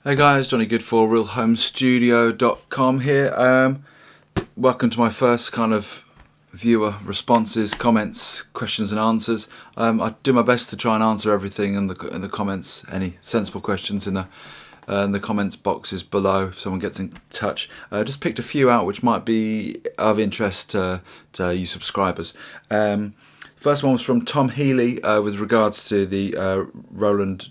Hey guys, Jonny Goode for studio.I here. Welcome to my first kind of viewer responses, comments, questions and answers. I do my best to try and answer everything in the comments, any sensible questions in the comments boxes below if someone gets in touch. Just picked a few out which might be of interest to you subscribers. First one was from Tom Healy with regards to the Roland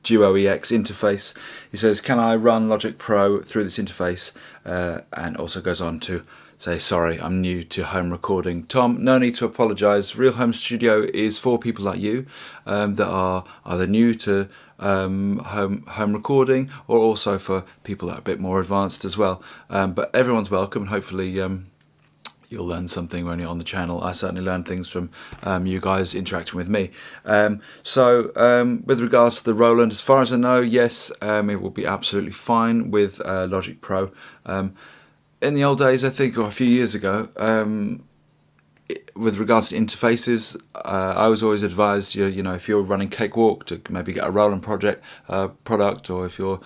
Duo EX interface. He says, can I run Logic Pro through this interface? And also goes on to say, sorry, I'm new to home recording. Tom, no need to apologise. Real Home Studio is for people like you that are either new to home recording, or also for people that are a bit more advanced as well. But everyone's welcome, and hopefully you'll learn something when you're on the channel. I certainly learn things from you guys interacting with me. With regards to the Roland, as far as I know, yes, it will be absolutely fine with Logic Pro. In the old days, I think, or a few years ago, with regards to interfaces, I was always advised, you know, if you're running Cakewalk, to maybe get a Roland product, or if you're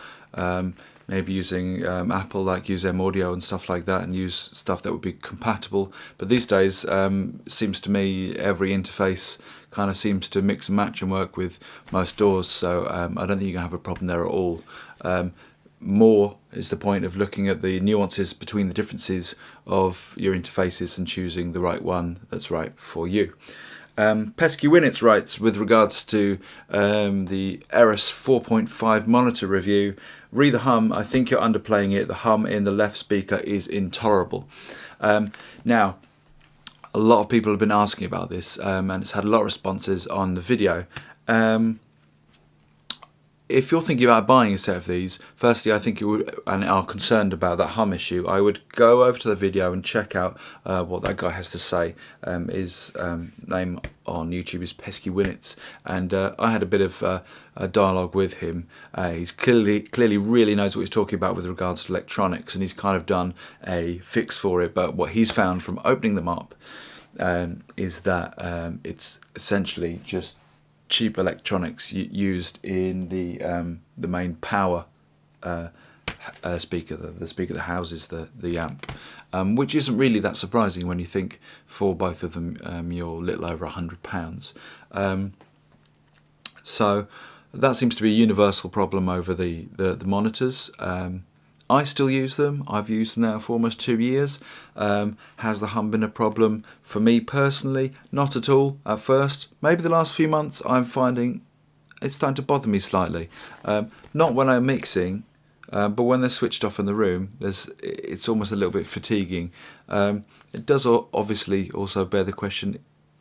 maybe using Apple, like use M Audio and stuff like that, and use stuff that would be compatible. But these days, seems to me every interface kind of seems to mix and match and work with most DAWs, so I don't think you're going to have a problem there at all. More is the point of looking at the nuances between the differences of your interfaces and choosing the right one that's right for you. Pesky Winnets writes, with regards to the Eris 4.5 monitor review, re the hum, I think you're underplaying it. The hum in the left speaker is intolerable. Now, a lot of people have been asking about this, and it's had a lot of responses on the video. If you're thinking about buying a set of these, firstly, I think you would, and are concerned about that hum issue, I would go over to the video and check out what that guy has to say. His name on YouTube is Pesky Winnets, and I had a bit of a dialogue with him. He's clearly really knows what he's talking about with regards to electronics, and he's kind of done a fix for it. But what he's found from opening them up is that it's essentially just cheap electronics used in the main power speaker, the speaker that houses the amp, which isn't really that surprising when you think for both of them you're a little over £100. So that seems to be a universal problem over the monitors. I still use them. I've used them now for almost 2 years. Has the hum been a problem for me personally? Not at all at first. Maybe the last few months I'm finding it's starting to bother me slightly. Not when I'm mixing, but when they're switched off in the room, it's almost a little bit fatiguing. It does obviously also bear the question,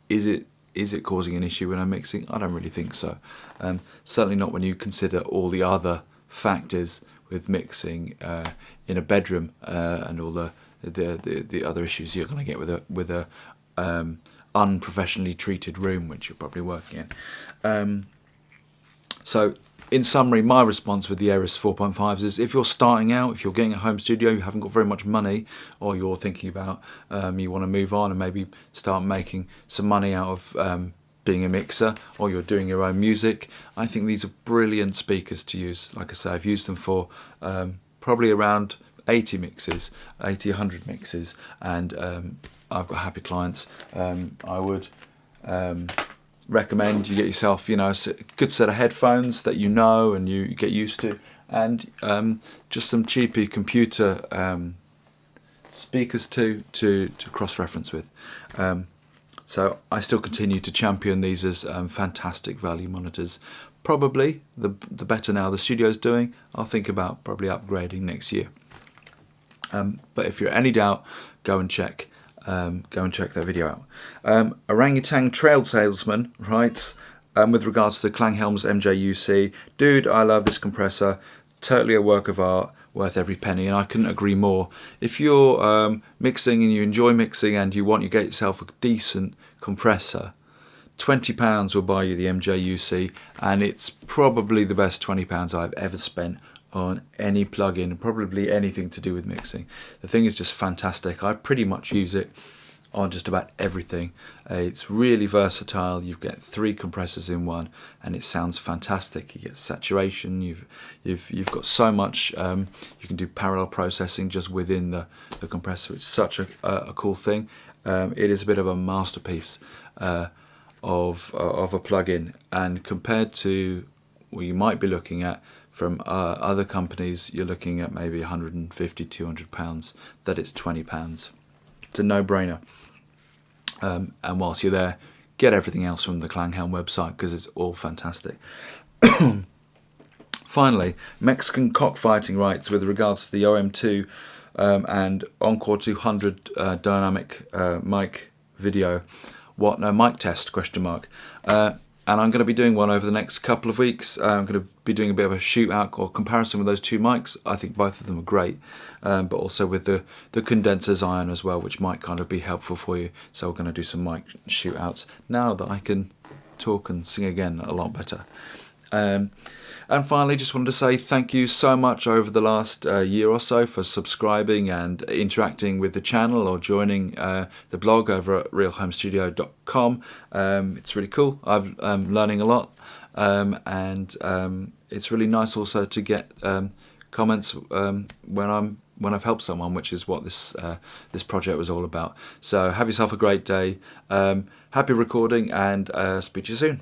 is it causing an issue when I'm mixing? I don't really think so. Certainly not when you consider all the other factors with mixing in a bedroom and all the other issues you're going to get with a unprofessionally treated room, which you're probably working in. So in summary, my response with the Eris 4.5s is, if you're starting out, if you're getting a home studio, you haven't got very much money, or you're thinking about you want to move on and maybe start making some money out of being a mixer, or you're doing your own music, I think these are brilliant speakers to use. Like I say, I've used them for probably around 80 mixes, 100 mixes, and I've got happy clients. I would recommend you get yourself, you know, a good set of headphones that you know and you get used to, and just some cheapy computer speakers to cross-reference with. So I still continue to champion these as fantastic value monitors. Probably the better now the studio's doing, I'll think about probably upgrading next year. But if you're any doubt, go and check that video out. Orangutan Trail Salesman writes, with regards to the Klanghem's MJUC, dude, I love this compressor. Totally a work of art, worth every penny, and I couldn't agree more. If you're mixing and you enjoy mixing and you get yourself a decent compressor, £20 will buy you the MJUC, and it's probably the best £20 I've ever spent on any plugin, probably anything to do with mixing. The thing is just fantastic. I pretty much use it on just about everything. It's really versatile. You get 3 compressors in one, and it sounds fantastic. You get saturation. You've got so much. You can do parallel processing just within the compressor. It's such a cool thing. It is a bit of a masterpiece of a plugin, and compared to what you might be looking at from other companies, you're looking at maybe 150, 200 pounds. That it's 20 pounds. It's a no-brainer. And whilst you're there, get everything else from the Klanghem website, because it's all fantastic. Finally, Mexican cockfighting rights with regards to the OM2 and Encore 200 dynamic mic video. What? No, mic test, question mark. And I'm going to be doing one over the next couple of weeks. I'm going to be doing a bit of a shootout or comparison with those 2 mics. I think both of them are great, but also with the condensers iron as well, which might kind of be helpful for you. So we're going to do some mic shootouts now that I can talk and sing again a lot better. And finally, just wanted to say thank you so much over the last year or so for subscribing and interacting with the channel, or joining the blog over at realhomestudio.com. It's really cool. I'm learning a lot, and it's really nice also to get comments when I've helped someone, which is what this project was all about. So have yourself a great day. Happy recording, and speak to you soon.